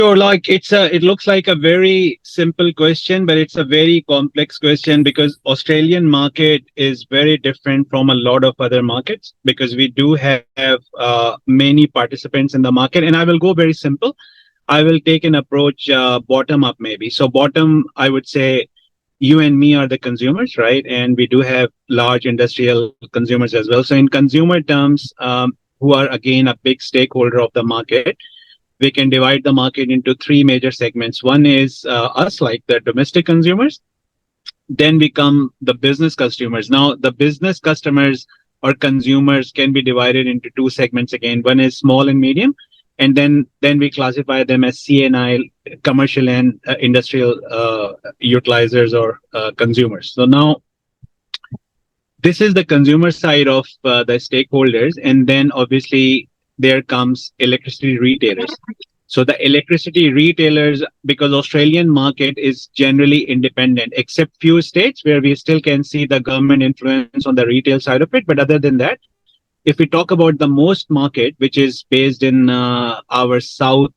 Sure, like it looks like a very simple question, but it's a very complex question because Australian market is very different from a lot of other markets because we do have many participants in the market. And I will go very simple. I will take an approach bottom up maybe. So bottom, I would say you and me are the consumers, right? And we do have large industrial consumers as well. So in consumer terms, who are again a big stakeholder of the market, we can divide the market into three major segments. One is us, like the domestic consumers. Then we come the business customers. Now, the business customers or consumers can be divided into two segments again. One is small and medium, and then we classify them as CNI, commercial and industrial utilizers or consumers. So now, this is the consumer side of the stakeholders, and then obviously there comes electricity retailers. So the electricity retailers, because Australian market is generally independent, except few states where we still can see the government influence on the retail side of it. But other than that, if we talk about the most market, which is based in our south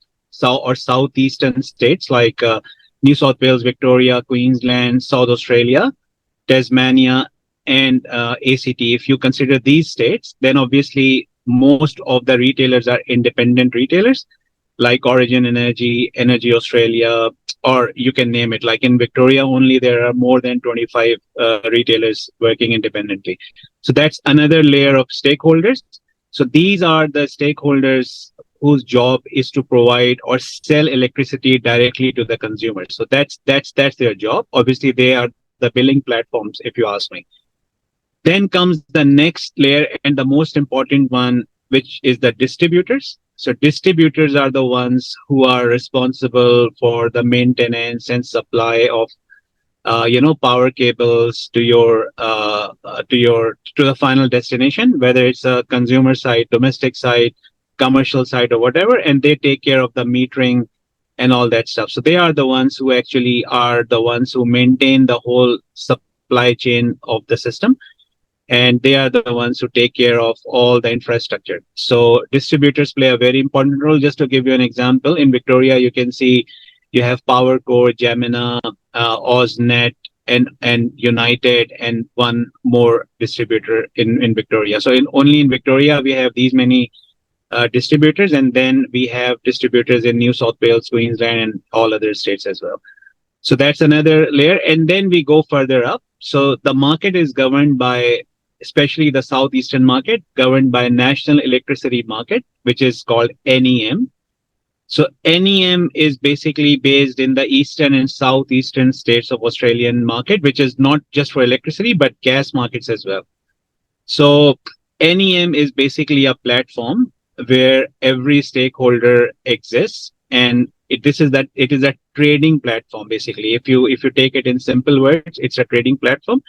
or southeastern states like New South Wales, Victoria, Queensland, South Australia, Tasmania, and ACT, if you consider these states, then obviously most of the retailers are independent retailers like Origin Energy, Energy Australia, or you can name it. Like in Victoria only, there are more than 25 retailers working independently. So that's another layer of stakeholders. So these are the stakeholders whose job is to provide or sell electricity directly to the consumers. So that's their job. Obviously, they are the billing platforms, if you ask me. Then comes the next layer and the most important one, which is the distributors. So distributors are the ones who are responsible for the maintenance and supply of, power cables to the final destination, whether it's a consumer side, domestic side, commercial side, or whatever, and they take care of the metering and all that stuff. So they are the ones who actually are the ones who maintain the whole supply chain of the system. And they are the ones who take care of all the infrastructure. So distributors play a very important role. Just to give you an example, in Victoria, you can see you have PowerCo, Gemina, AusNet, and United, and one more distributor in Victoria. So only in Victoria, we have these many distributors, and then we have distributors in New South Wales, Queensland, and all other states as well. So that's another layer. And then we go further up. So the market is governed by, especially the southeastern market, governed by National Electricity Market, which is called NEM. So NEM is basically based in the eastern and southeastern states of Australian market, which is not just for electricity, but gas markets as well. So NEM is basically a platform where every stakeholder exists, and it is a trading platform. Basically, if you take it in simple words, it's a trading platform,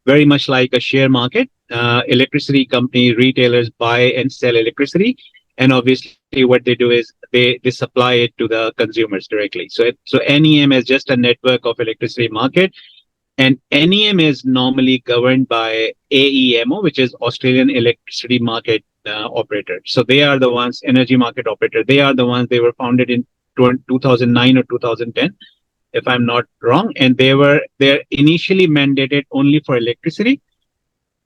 very much like a share market. Electricity companies, retailers buy and sell electricity, and obviously what they do is they supply it to the consumers directly. So NEM is just a network of electricity market, and NEM is normally governed by AEMO, which is Australian Electricity Market Operator. So they are the ones, energy market operator. They are the ones. They were founded in 2009 or 2010, if I'm not wrong, and they're initially mandated only for electricity,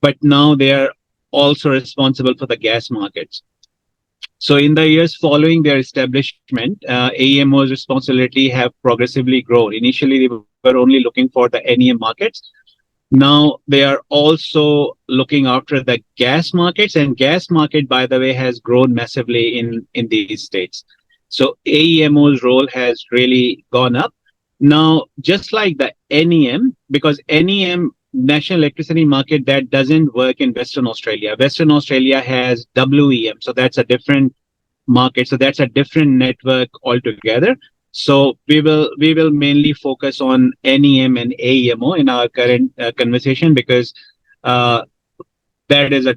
but now they are also responsible for the gas markets. So in the years following their establishment, AEMO's responsibility have progressively grown. Initially, they were only looking for the NEM markets. Now they are also looking after the gas markets, and gas market, by the way, has grown massively in these states. So AEMO's role has really gone up. Now, just like the NEM, because NEM, National Electricity Market, that doesn't work in Western Australia. Western Australia has WEM, so that's a different market. So that's a different network altogether. So we will mainly focus on NEM and AEMO in our current conversation, because that is a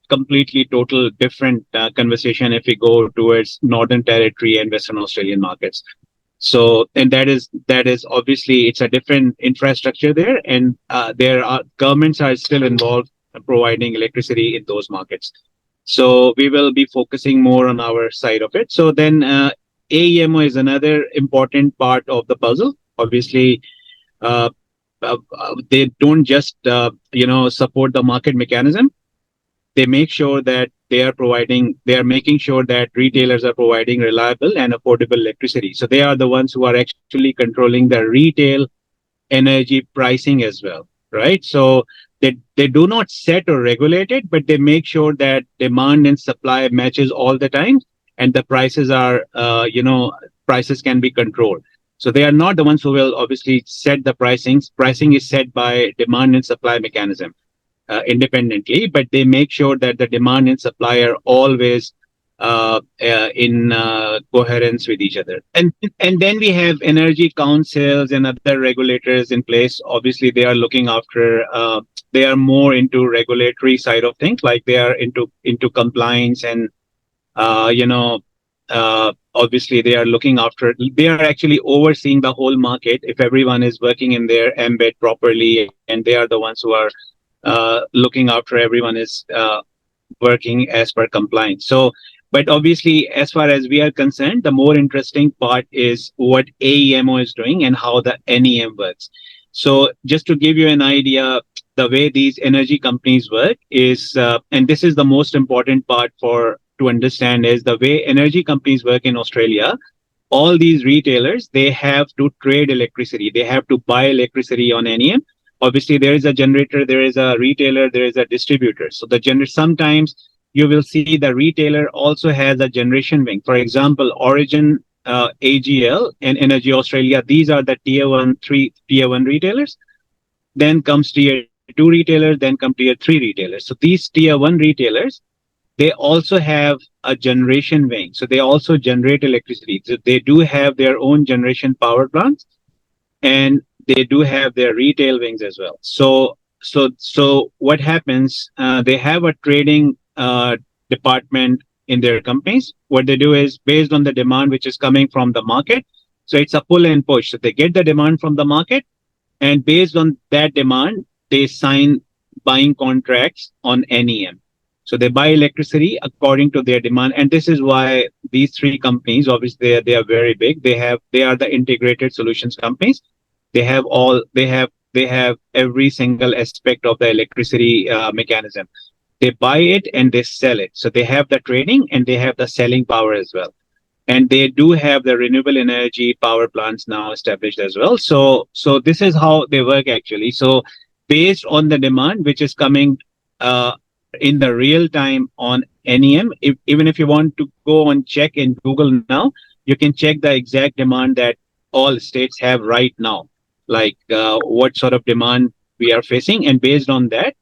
completely total different conversation if we go towards Northern Territory and Western Australian markets. So, and that is obviously, it's a different infrastructure there, and governments are still involved in providing electricity in those markets. So we will be focusing more on our side of it. So then AEMO is another important part of the puzzle. Obviously, uh, they don't just support the market mechanism. They make sure that they are making sure that retailers are providing reliable and affordable electricity. So they are the ones who are actually controlling the retail energy pricing as well, right? So they do not set or regulate it, but they make sure that demand and supply matches all the time, and the prices are, prices can be controlled. So they are not the ones who will obviously set the pricings. Pricing is set by demand and supply mechanism independently, but they make sure that the demand and supply are always in coherence with each other. And then we have energy councils and other regulators in place. Obviously, they are looking after. They are more into regulatory side of things, like they are into compliance and uh, you know. Obviously, they are looking after. They are actually overseeing the whole market. If everyone is working in their embed properly, and they are the ones who are looking after everyone is working as per compliance. So, but obviously, as far as we are concerned, the more interesting part is what AEMO is doing and how the NEM works. So, just to give you an idea, the way these energy companies work is, and this is the most important part for to understand, is the way energy companies work in Australia. All these retailers, they have to trade electricity. They have to buy electricity on NEM. Obviously, there is a generator, there is a retailer, there is a distributor. So sometimes you will see the retailer also has a generation wing. For example, Origin, AGL, and Energy Australia. These are the tier one retailers. Then comes tier two retailers. Then come tier three retailers. So these tier one retailers, they also have a generation wing. So they also generate electricity. So they do have their own generation power plants, and they do have their retail wings as well. So what happens? They have a trading department in their companies. What they do is based on the demand which is coming from the market. So it's a pull and push. So they get the demand from the market, and based on that demand, they sign buying contracts on NEM. So they buy electricity according to their demand, and this is why these three companies, obviously, they are very big. They are the integrated solutions companies. They have every single aspect of the electricity mechanism. They buy it and they sell it. So they have the trading and they have the selling power as well. And they do have the renewable energy power plants now established as well. So this is how they work actually. So based on the demand which is coming uh, in the real time on NEM, even if you want to go and check in Google now, you can check the exact demand that all states have right now, like what sort of demand we are facing. And based on that,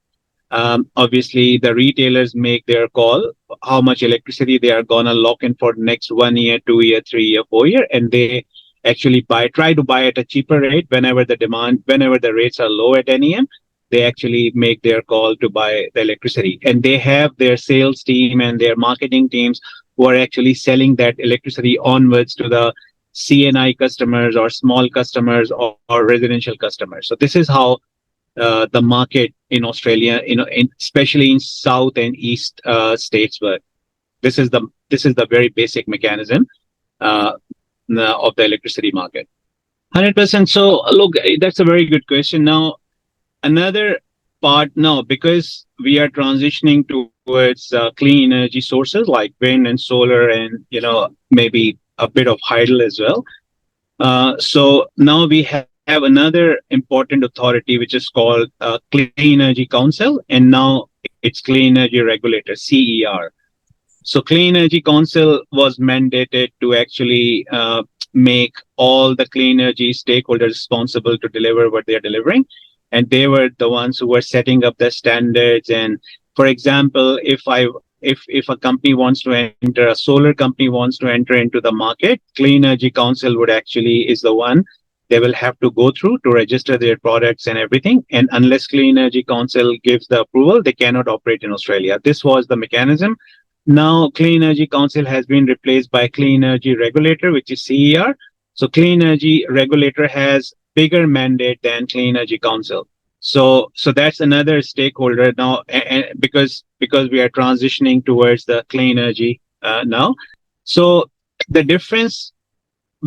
obviously, the retailers make their call how much electricity they are gonna lock in for next 1 year, 2 year, 3 year, 4 year, and they actually try to buy at a cheaper rate whenever the rates are low at NEM. They actually make their call to buy the electricity, and they have their sales team and their marketing teams who are actually selling that electricity onwards to the CNI customers or small customers or residential customers. So this is how the market in Australia, especially in South and East states, work. This is the very basic mechanism uh, of the electricity market. 100%. So look, that's a very good question. Now, another part now, because we are transitioning towards clean energy sources like wind and solar, and maybe a bit of hydel as well. So now we have another important authority which is called Clean Energy Council, and now it's Clean Energy Regulator (CER). So Clean Energy Council was mandated to actually make all the clean energy stakeholders responsible to deliver what they are delivering, and they were the ones who were setting up the standards. And for example, if a company wants to enter, a solar company wants to enter into the market, Clean Energy Council would actually is the one they will have to go through to register their products and everything. And unless Clean Energy Council gives the approval, they cannot operate in Australia. This was the mechanism. Now, Clean Energy Council has been replaced by Clean Energy Regulator, which is CER. So, Clean Energy Regulator has bigger mandate than Clean Energy Council. So that's another stakeholder now, and because we are transitioning towards the clean energy now. So the difference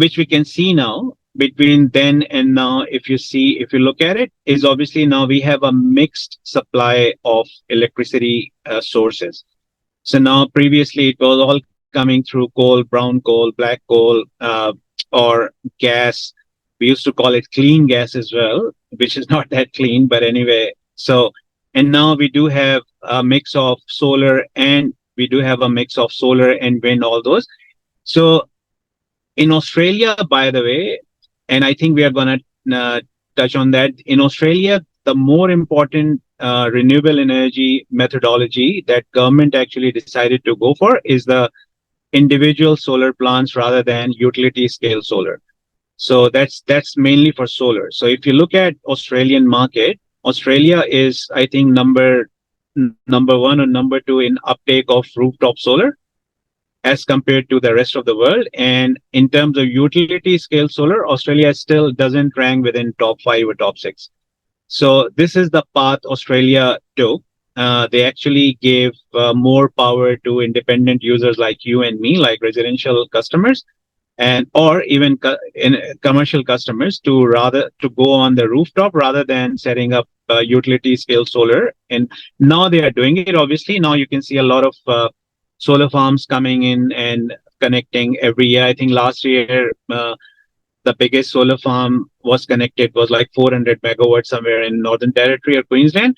which we can see now between then and now, if you look at it, is obviously now we have a mixed supply of electricity sources. So now previously it was all coming through coal, brown coal, black coal, or gas. We used to call it clean gas as well, which is not that clean, but anyway. So, and now we do have a mix of solar, and we do have a mix of solar and wind, all those. So in Australia, by the way, and I think we are going to touch on that. In Australia, the more important renewable energy methodology that government actually decided to go for is the individual solar plants rather than utility scale solar. So that's mainly for solar. So if you look at Australian market, Australia is, I think, number one or number two in uptake of rooftop solar as compared to the rest of the world. And in terms of utility scale solar, Australia still doesn't rank within top 5 or top 6. So this is the path Australia took. They actually gave more power to independent users like you and me, like residential customers, and or even commercial customers to go on the rooftop rather than setting up utility scale solar. And now they are doing it. Obviously, now you can see a lot of solar farms coming in and connecting every year. I think last year the biggest solar farm was connected was like 400 megawatts somewhere in Northern Territory or Queensland.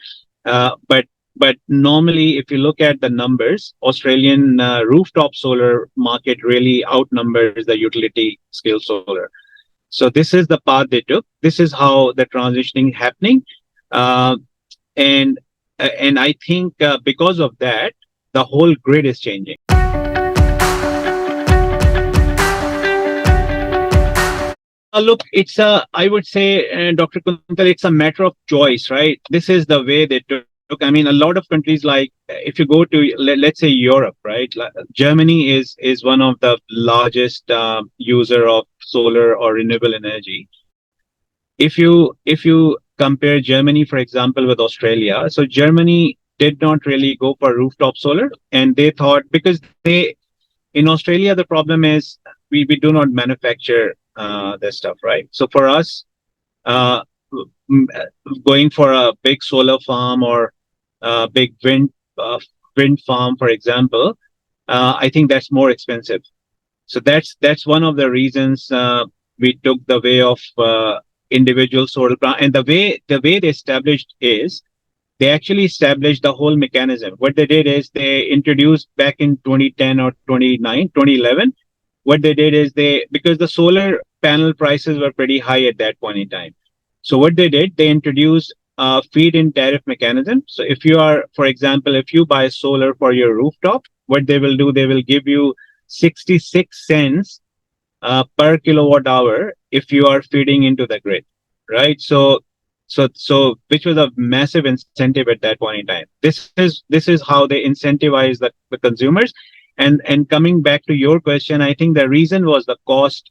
But normally, if you look at the numbers, Australian rooftop solar market really outnumbers the utility scale solar. So this is the path they took. This is how the transitioning happening, and I think because of that, the whole grid is changing. Look, I would say, Dr. Kuntal, it's a matter of choice, right? This is the way they took. I mean, a lot of countries, like if you go to, let's say Europe, right? Germany is one of the largest user of solar or renewable energy. If you compare Germany, for example, with Australia, so Germany did not really go for rooftop solar, and they thought, because in Australia the problem is we do not manufacture this stuff, right? So for us, uh, going for a big solar farm or a big wind farm, for example, I think that's more expensive. So that's one of the reasons we took the way of individual solar plant. And the way they established is they actually established the whole mechanism. What they did is they introduced back in 2010 or 2011. What they did is because the solar panel prices were pretty high at that point in time. So what they did, they introduced a feed-in tariff mechanism. So if you are, for example, if you buy solar for your rooftop, what they will do, they will give you 66 cents per kilowatt hour if you are feeding into the grid, right? So which was a massive incentive at that point in time. This is how they incentivize the consumers. And coming back to your question, I think the reason was the cost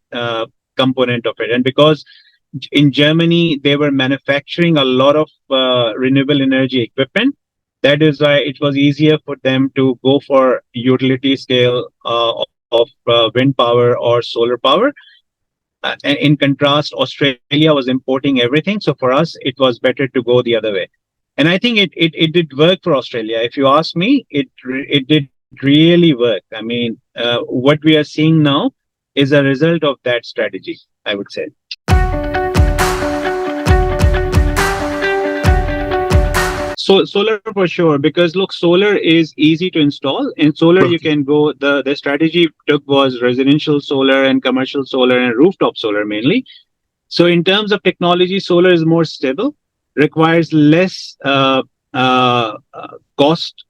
component of it. And because in Germany, they were manufacturing a lot of renewable energy equipment, that is why it was easier for them to go for utility scale of wind power or solar power. And in contrast, Australia was importing everything. So for us, it was better to go the other way. And I think it did work for Australia. If you ask me, it did really work. I mean, what we are seeing now is a result of that strategy, I would say. So solar for sure, because look, solar is easy to install. In solar, you can go, the strategy took was residential solar and commercial solar and rooftop solar mainly. So in terms of technology, solar is more stable, requires less cost,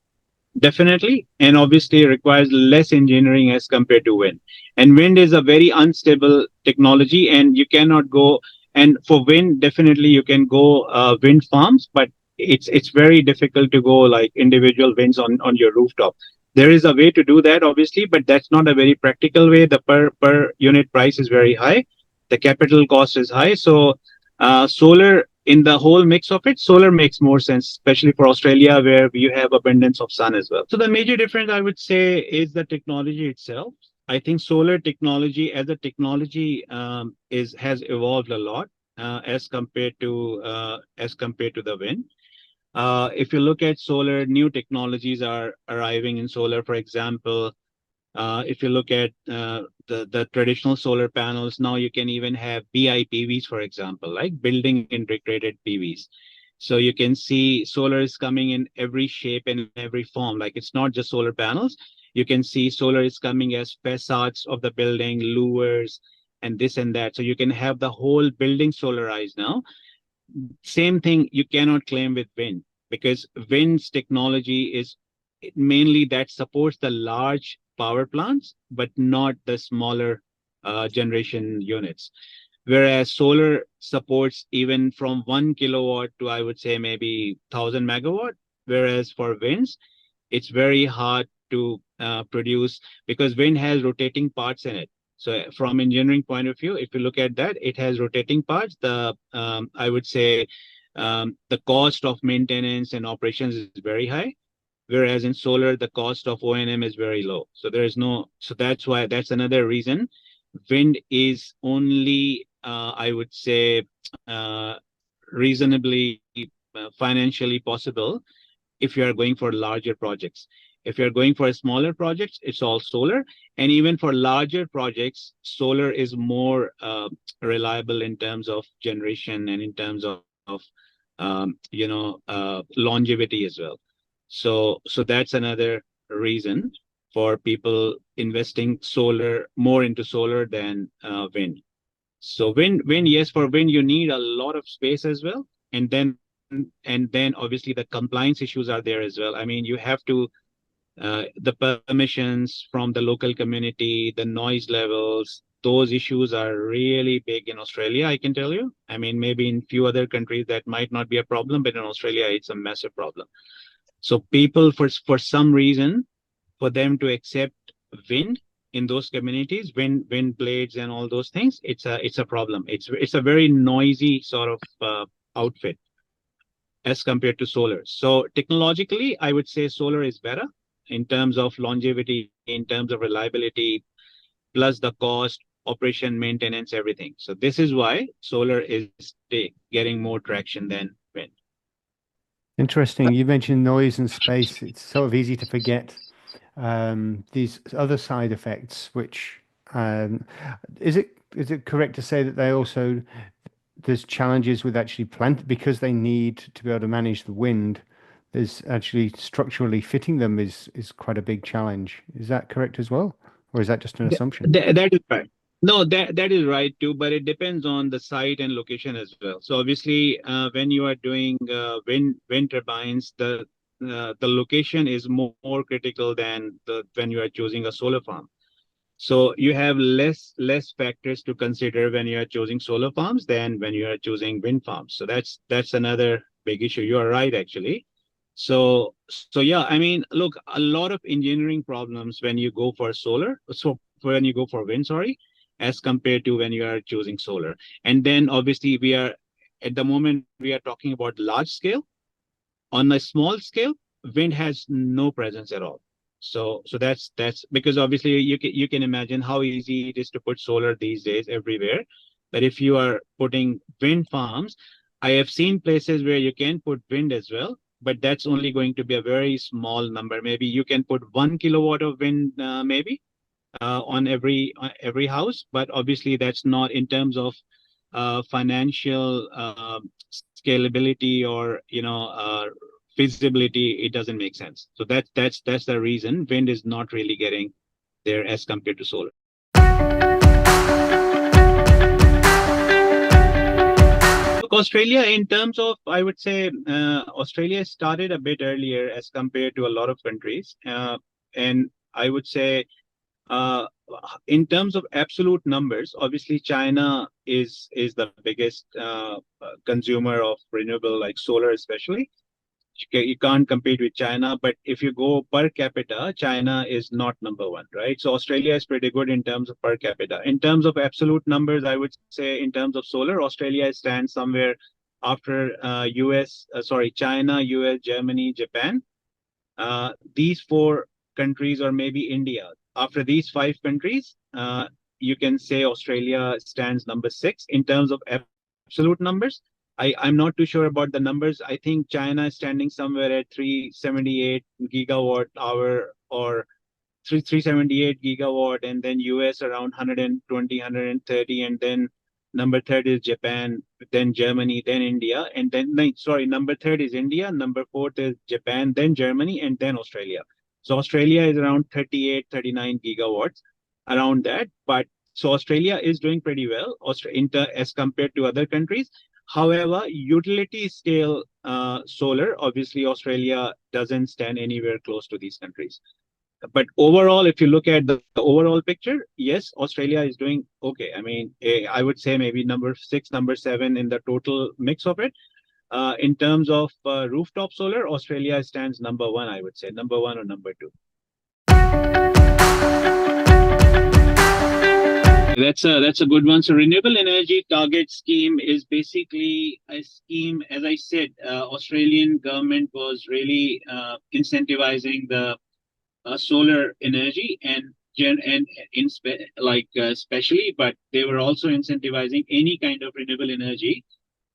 definitely, and obviously requires less engineering as compared to wind. And wind is a very unstable technology, and you cannot go, and for wind, definitely you can go wind farms, but it's very difficult to go like individual winds on your rooftop. There is a way to do that, obviously, but that's not a very practical way. The per unit price is very high. The capital cost is high. So solar, in the whole mix of it, solar makes more sense, especially for Australia, where you have abundance of sun as well. So the major difference, I would say, is the technology itself. I think solar technology as a technology has evolved a lot as compared to the wind. If you look at solar, new technologies are arriving in solar. For example, if you look at the traditional solar panels, now you can even have BIPVs, for example, like building integrated PVs. So you can see solar is coming in every shape and every form. Like it's not just solar panels. You can see solar is coming as facades of the building, louvers, and this and that. So you can have the whole building solarized now. Same thing you cannot claim with wind, because wind's technology is mainly that supports the large power plants, but not the smaller generation units. Whereas solar supports even from 1 kilowatt to, I would say, maybe 1,000 megawatt. Whereas for winds, it's very hard to produce, because wind has rotating parts in it. So from engineering point of view, if you look at that, it has rotating parts. The I would say the cost of maintenance and operations is very high, whereas in solar the cost of O&M is very low. So there is no. So that's why, that's another reason wind is only I would say uh, reasonably financially possible if you are going for larger projects. If you're going for smaller projects, it's all solar. And even for larger projects, solar is more reliable in terms of generation and in terms of longevity as well. So that's another reason for people investing solar more into solar than wind. So wind, yes, for wind you need a lot of space as well, and then obviously the compliance issues are there as well. I mean, you have to the permissions from the local community, the noise levels, those issues are really big in Australia, I can tell you. I mean, maybe in few other countries that might not be a problem, but in Australia it's a massive problem. So people, for some reason, for them to accept wind in those communities, wind blades and all those things, it's a problem. It's a very noisy sort of outfit as compared to solar. So technologically, I would say solar is better in terms of longevity, in terms of reliability, plus the cost, operation, maintenance, everything. So this is why solar is getting more traction than wind. Interesting. You mentioned noise and space. It's sort of easy to forget these other side effects, which um, is it correct to say that they also there's challenges with actually plant because they need to be able to manage the wind. There's actually structurally fitting them is quite a big challenge. Is that correct as well, or is that just an assumption? That is right. No, that is right too, but it depends on the site and location as well. So obviously, when you are doing wind turbines, the location is more critical than the when you are choosing a solar farm. So you have less factors to consider when you are choosing solar farms than when you are choosing wind farms. So that's another big issue. You are right, actually. So yeah, I mean, look, a lot of engineering problems when you go for solar. So when you go for wind, sorry, as compared to when you are choosing solar. And then obviously we are at the moment we are talking about large scale. On a small scale, wind has no presence at all. So that's because obviously you can imagine how easy it is to put solar these days everywhere. But if you are putting wind farms, I have seen places where you can put wind as well, but that's only going to be a very small number. Maybe you can put 1 kilowatt of wind, maybe on every house, but obviously that's not in terms of financial scalability or feasibility. It doesn't make sense. So that's the reason wind is not really getting there as compared to solar. Look, Australia, in terms of, I would say, Australia started a bit earlier as compared to a lot of countries, and I would say uh, in terms of absolute numbers, obviously China is the biggest consumer of renewable, like solar especially. You can't compete with China, but if you go per capita, China is not number one, right? So Australia is pretty good in terms of per capita. In terms of absolute numbers, I would say in terms of solar, Australia stands somewhere after China, US, Germany, Japan. These four countries, or maybe India, after these five countries, you can say Australia stands number six in terms of absolute numbers. I'm not too sure about the numbers. I think China is standing somewhere at 378 gigawatt hour or 378 gigawatt, and then US around 120, 130, and then number third is Japan, then Germany, then India, and then no, sorry, number third is India, number fourth is Japan, then Germany, and then Australia. So Australia is around 38, 39 gigawatts, around that. But so Australia is doing pretty well as compared to other countries. However, utility scale solar, obviously Australia doesn't stand anywhere close to these countries. But overall, if you look at the overall picture, yes, Australia is doing okay. I mean, I would say maybe number six, number seven in the total mix of it. In terms of rooftop solar, Australia stands number one, I would say, number one or number two. That's a good one. So renewable energy target scheme is basically a scheme, as I said, Australian government was really incentivizing the solar energy especially, but they were also incentivizing any kind of renewable energy.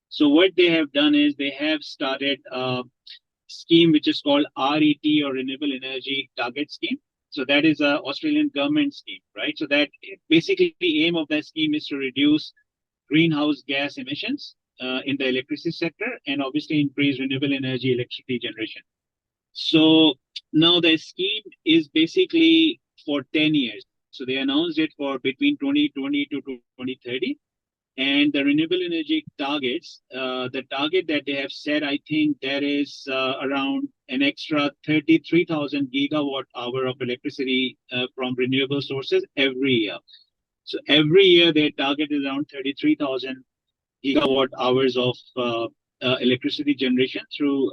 So what they have done is they have started a scheme which is called RET, or Renewable Energy Target Scheme. So that is a Australian government scheme, right? So that basically the aim of that scheme is to reduce greenhouse gas emissions in the electricity sector, and obviously increase renewable energy electricity generation. So now the scheme is basically for 10 years. So they announced it for between 2020 to 2030. And the renewable energy targets, the target that they have set, I think there is around an extra 33,000 gigawatt hour of electricity from renewable sources every year. So every year their target is around 33,000 gigawatt hours of electricity generation through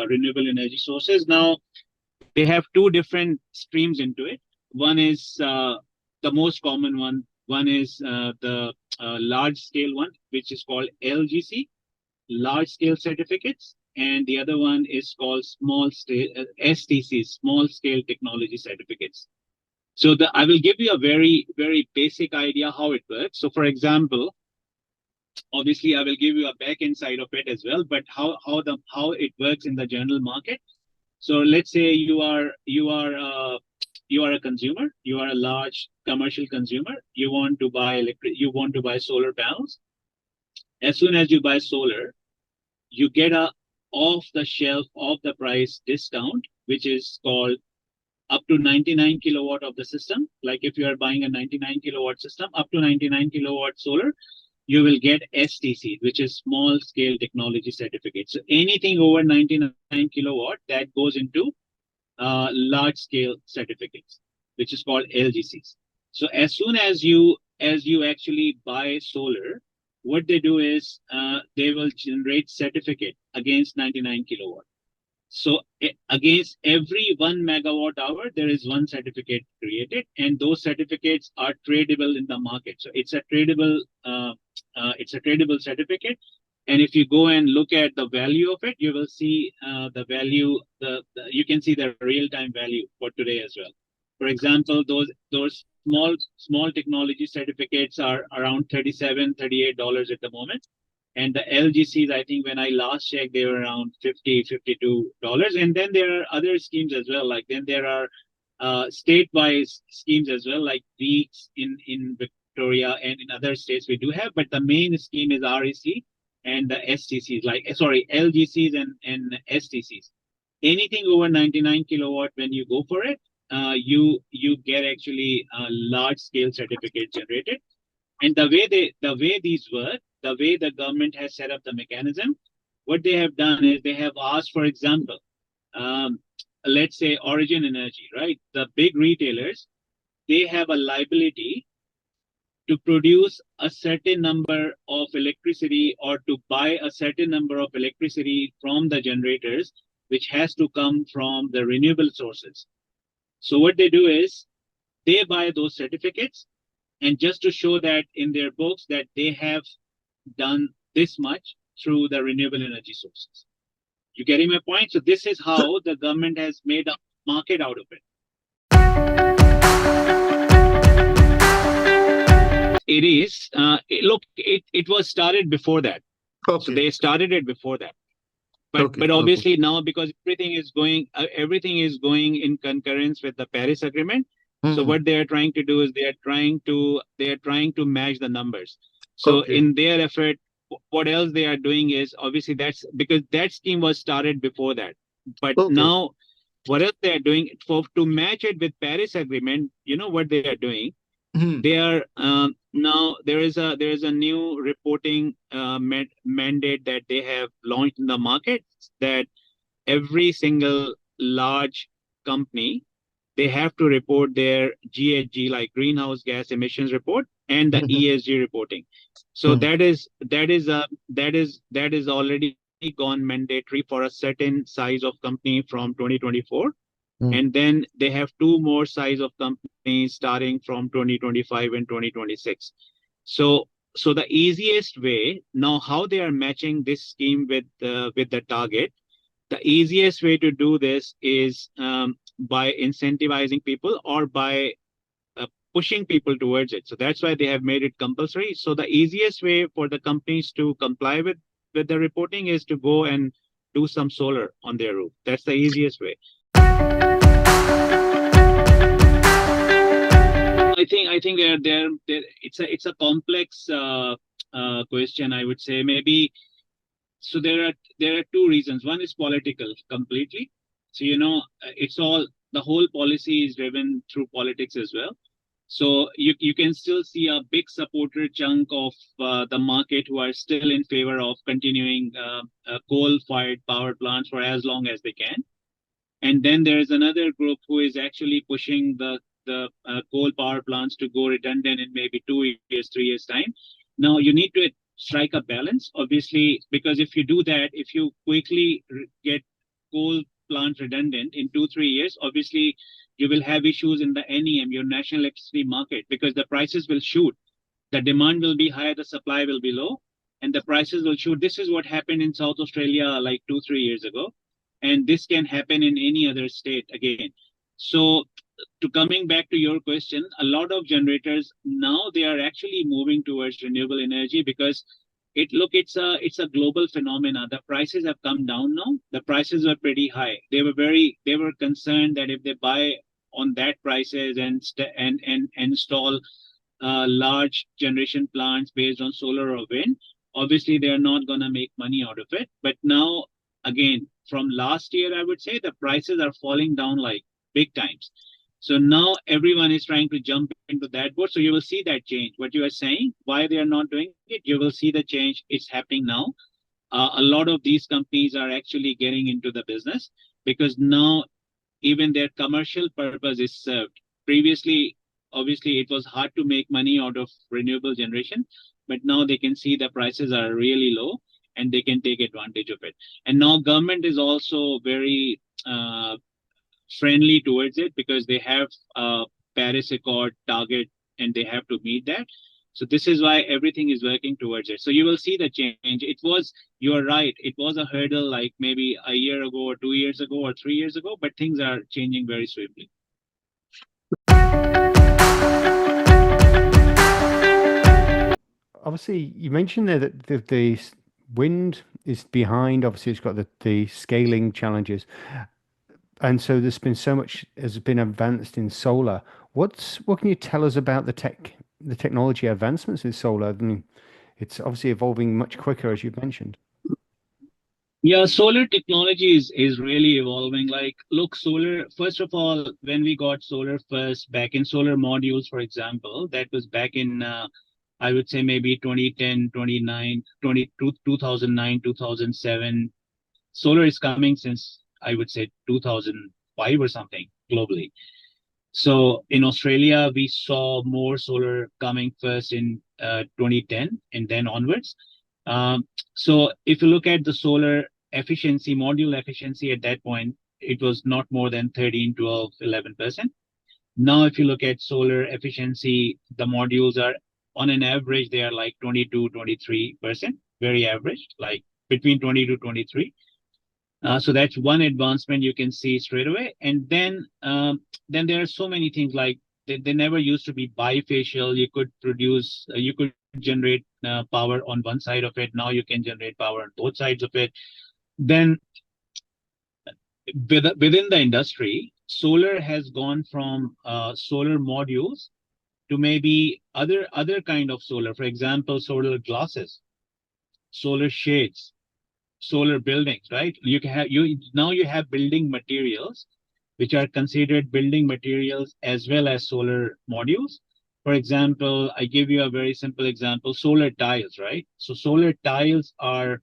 renewable energy sources. Now, they have two different streams into it. One is the most common one. One is the large scale one, which is called LGC, large scale certificates, and the other one is called small scale STC, small scale technology certificates. So I will give you a very, very basic idea how it works. So for example, obviously I will give you a back end side of it as well, but how it works in the general market. So let's say you are a consumer, you are a large commercial consumer, you want to buy solar panels. As soon as you buy solar, you get a off the shelf, off the price discount, which is called up to 99 kilowatt of the system. Like if you are buying a 99 kilowatt system, up to 99 kilowatt solar, you will get STC, which is small scale technology certificate. So anything over 99 kilowatt, that goes into large scale certificates, which is called LGCs. So as soon as you actually buy solar, what they do is they will generate certificate against 99 kilowatt. So against every 1 megawatt hour, there is one certificate created, and those certificates are tradable in the market. So it's a tradable certificate. And if you go and look at the value of it, you will see the value. You can see the real-time value for today as well. For example, those small technology certificates are around $37, $38 at the moment. And the LGCs, I think when I last checked, they were around $50, $52. And then there are other schemes as well. Like then there are state-wise schemes as well, like weeks in Victoria and in other states we do have. But the main scheme is REC and the STCs, LGCs and STCs. Anything over 99 kilowatt, when you go for it, you get actually a large-scale certificate generated. And the way these work, the way the government has set up the mechanism, what they have done is they have asked, for example, let's say Origin Energy, right? The big retailers, they have a liability to produce a certain number of electricity or to buy a certain number of electricity from the generators, which has to come from the renewable sources. So what they do is they buy those certificates, and just to show that in their books that they have done this much through the renewable energy sources. You getting my point? So this is how the government has made a market out of it. It is. Look, it was started before that. So Okay. they started it before that. But Okay. Okay. obviously now, because everything is going in concurrence with the Paris Agreement. So Mhm. what they are trying to do is they are trying to match the numbers. So Okay. in their effort, what else they are doing is, obviously that's because that scheme was started before that. But Okay. now what else they are doing for to match it with Paris Agreement, you know what they are doing? Mhm. They are now there is a new reporting mandate that they have launched in the market, that every single large company, they have to report their GHG, like greenhouse gas emissions report, and the Mhm. ESG reporting. So Mhm. that is already gone mandatory for a certain size of company from 2024. Mhm. And then they have two more size of companies starting from 2025 and 2026. So the easiest way now, how they are matching this scheme with the target, the easiest way to do this is by incentivizing people, or by pushing people towards it. So that's why they have made it compulsory. So the easiest way for the companies to comply with the reporting is to go and do some solar on their roof. That's the easiest way. I think they're it's a complex question, I would say. Maybe so there are two reasons. One is political completely. So it's all, the whole policy is driven through politics as well. So you can still see a big supporter chunk of the market who are still in favor of continuing coal-fired power plants for as long as they can. And then there is another group who is actually pushing the coal power plants to go redundant in maybe 2 years, 3 years time. Now you need to strike a balance, obviously, because if you do that, if you quickly get coal plant redundant in 2 3 years, obviously you will have issues in the NEM, your national electricity market, because the prices will shoot. The demand will be high, the supply will be low, and the prices will shoot. This is what happened in South Australia like 2 3 years ago, and this can happen in any other state again. So to coming back to your question, a lot of generators now, they are actually moving towards renewable energy, because it's a global phenomena. The prices have come down now. The prices were pretty high. They were concerned that if they buy on that prices and install large generation plants based on solar or wind, obviously they are not going to make money out of it. But now, again, from last year, I would say the prices are falling down like big times. So now everyone is trying to jump into that boat. So you will see that change. What you are saying, why they are not doing it, you will see the change. It's happening now. A lot of these companies are actually getting into the business, because now even their commercial purpose is served. Previously, obviously, it was hard to make money out of renewable generation, but now they can see the prices are really low and they can take advantage of it. And now government is also very friendly towards it, because they have a Paris Accord target and they have to meet that. So this is why everything is working towards it. So you will see the change. You are right. It was a hurdle like maybe a year ago or 2 years ago or 3 years ago, but things are changing very swiftly. Obviously, you mentioned there that the wind is behind. Obviously, it's got the scaling challenges. And so there's been so much has been advanced in solar. What can you tell us about the technology advancements in solar? I mean, it's obviously evolving much quicker, as you've mentioned. Yeah, solar technology is really evolving. Like, look, solar, first of all, when we got solar first, back in solar modules, for example, that was back in, I would say maybe 2010, 2009, 2007. Solar is coming since, I would say, 2005 or something globally. So in Australia, we saw more solar coming first in 2010 and then onwards. So if you look at the solar efficiency, module efficiency at that point, it was not more than 13, 12, 11%. Now, if you look at solar efficiency, the modules are on an average, they are like 22, 23%, very average, like between 20 to 23. So that's one advancement you can see straight away. And then there are so many things like they never used to be bifacial. You could produce, you could generate power on one side of it. Now you can generate power on both sides of it. Then within the industry, solar has gone from solar modules to maybe other kind of solar. For example, solar glasses, solar shades, solar buildings, right? You can have you have building materials which are considered building materials as well as solar modules. For example, I give you a very simple example, solar tiles, right? So solar tiles are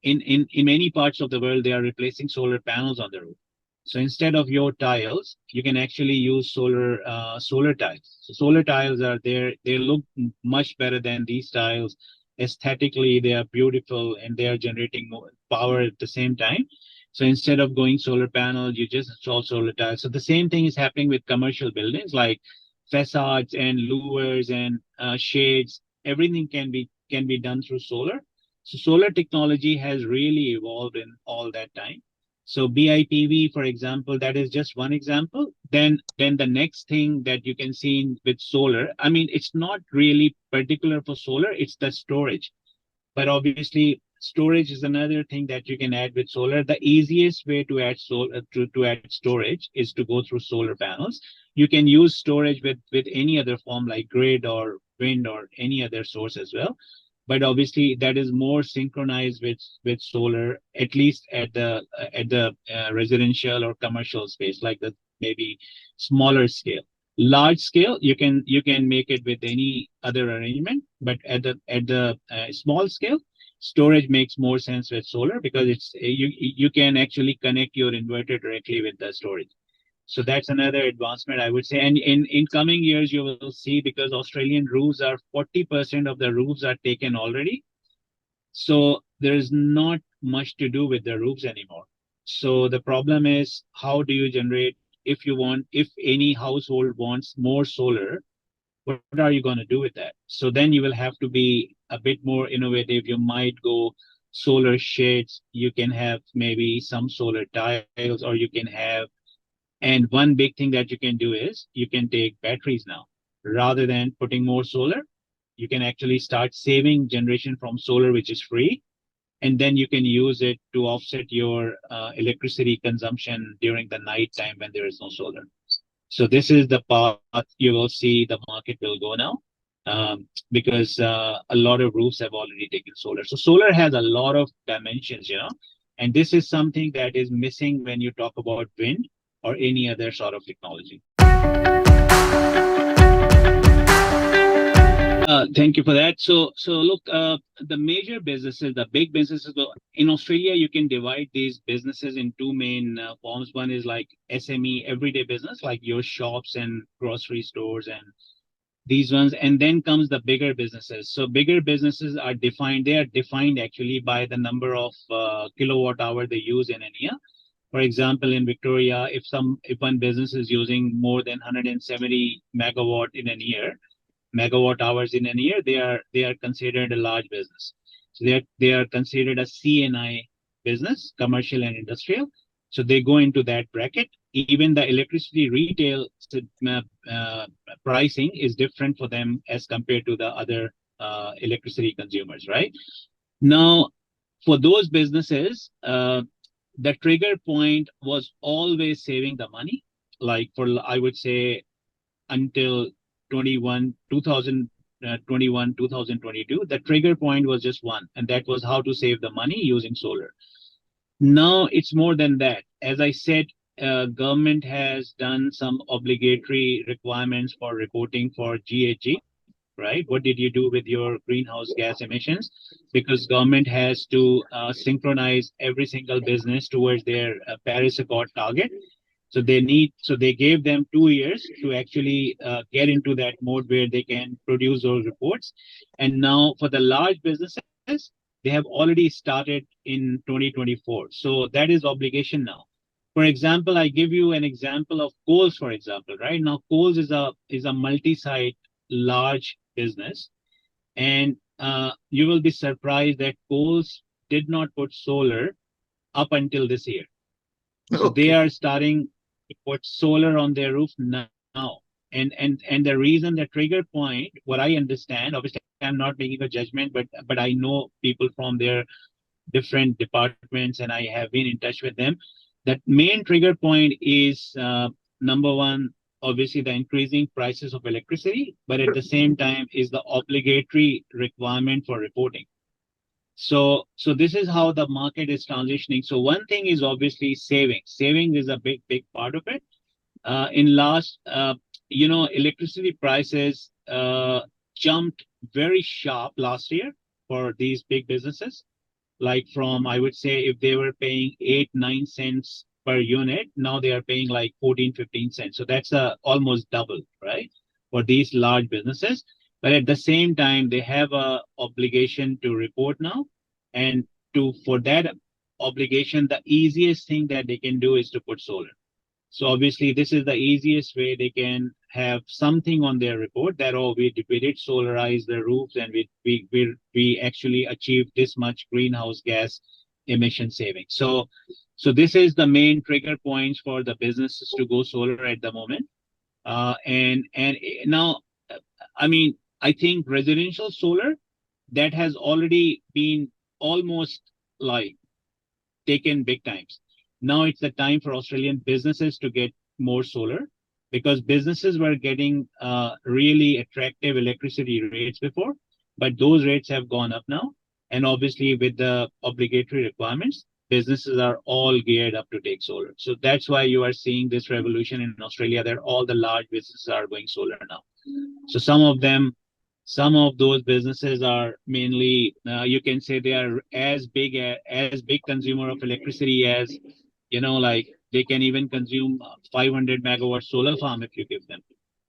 in many parts of the world, they are replacing solar panels on the roof. So instead of your tiles, you can actually use solar tiles. So solar tiles are there. They look much better than these tiles. Aesthetically, they are beautiful and they are generating more power at the same time. So instead of going solar panels, you just install solar tiles. So the same thing is happening with commercial buildings like facades and louvers and shades. Everything can be done through solar. So solar technology has really evolved in all that time. So BIPV, for example, that is just one example. Then the next thing that you can see with solar, I mean, it's not really particular for solar, it's the storage. But obviously, storage is another thing that you can add with solar. The easiest way to add to add storage is to go through solar panels. You can use storage with any other form like grid or wind or any other source as well. But obviously, that is more synchronized with solar, at least at the residential or commercial space, like the maybe smaller scale. Large scale, you can make it with any other arrangement, but at the small scale, storage makes more sense with solar because you can actually connect your inverter directly with the storage. So that's another advancement, I would say. And in coming years, you will see, because Australian roofs are 40% of the roofs are taken already. So there is not much to do with the roofs anymore. So the problem is, how do you generate, if any household wants more solar, what are you going to do with that? So then you will have to be a bit more innovative. You might go solar shades, you can have maybe some solar tiles, or you can have, and one big thing that you can do is you can take batteries now. Rather than putting more solar, you can actually start saving generation from solar, which is free. And then you can use it to offset your electricity consumption during the night time when there is no solar. So this is the path you will see the market will go now, because a lot of roofs have already taken solar. So solar has a lot of dimensions, and this is something that is missing when you talk about wind or any other sort of technology. Thank you for that. So look, the major businesses, the big businesses, in Australia, you can divide these businesses in two main forms. One is like SME, everyday business, like your shops and grocery stores and these ones. And then comes the bigger businesses. So bigger businesses are defined, they are defined actually by the number of kilowatt hour they use in a year. For example, in Victoria, if one business is using more than 170 megawatt in a year, megawatt hours in a year, they are considered a large business. So they are considered a CNI business, commercial and industrial. So they go into that bracket. Even the electricity retail pricing is different for them as compared to the other electricity consumers, right? Now, for those businesses, the trigger point was always saving the money. Like for, I would say, until 2021, 2022, the trigger point was just one, and that was how to save the money using solar. Now it's more than that. As I said, government has done some obligatory requirements for reporting for GHG, right? What did you do with your greenhouse gas emissions? Because government has to synchronize every single business towards their Paris Accord target. So they gave them 2 years to actually get into that mode where they can produce those reports. And now for the large businesses, they have already started in 2024. So that is obligation now. For example, I give you an example of Coles, for example, right? Now Coles is a multi-site large business, and you will be surprised that Coles did not put solar up until this year. So they Okay. are starting to put solar on their roof now. now. And the reason, the trigger point, what I understand, obviously I'm not making a judgment, but I know people from their different departments and I have been in touch with them. That main trigger point is number one, obviously the increasing prices of electricity, but at the same time is the obligatory requirement for reporting. So this is how the market is transitioning. So one thing is obviously saving. Saving is a big part of it. In last, electricity prices jumped very sharp last year for these big businesses. Like from, I would say, if they were paying 8-9 cents per unit, now they are paying like 14-15 cents. So that's almost double, right, for these large businesses. But at the same time, they have a obligation to report now, and to for that obligation, the easiest thing that they can do is to put solar. So obviously, this is the easiest way they can have something on their report that, oh, we did solarize the roofs and we actually achieved this much greenhouse gas emission savings. So this is the main trigger points for the businesses to go solar at the moment. And now, I mean, I think residential solar, that has already been almost like taken big times. Now it's the time for Australian businesses to get more solar, because businesses were getting really attractive electricity rates before, but those rates have gone up now. And obviously, with the obligatory requirements, businesses are all geared up to take solar. So that's why you are seeing this revolution in Australia, that all the large businesses are going solar now. So some of those businesses are mainly, you can say they are as big consumer of electricity as, like they can even consume 500 megawatt solar farm if you give them.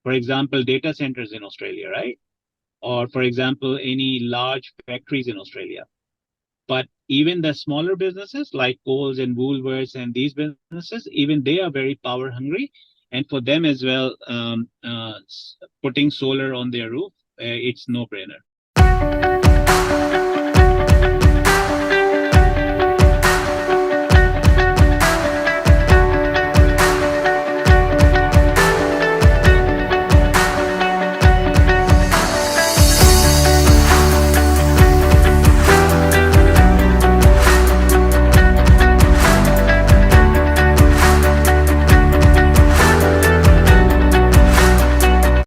For example, data centers in Australia, right? Or for example, any large factories in Australia. But even the smaller businesses like Coles and Woolworths and these businesses, even they are very power hungry. And for them as well, putting solar on their roof, it's no brainer.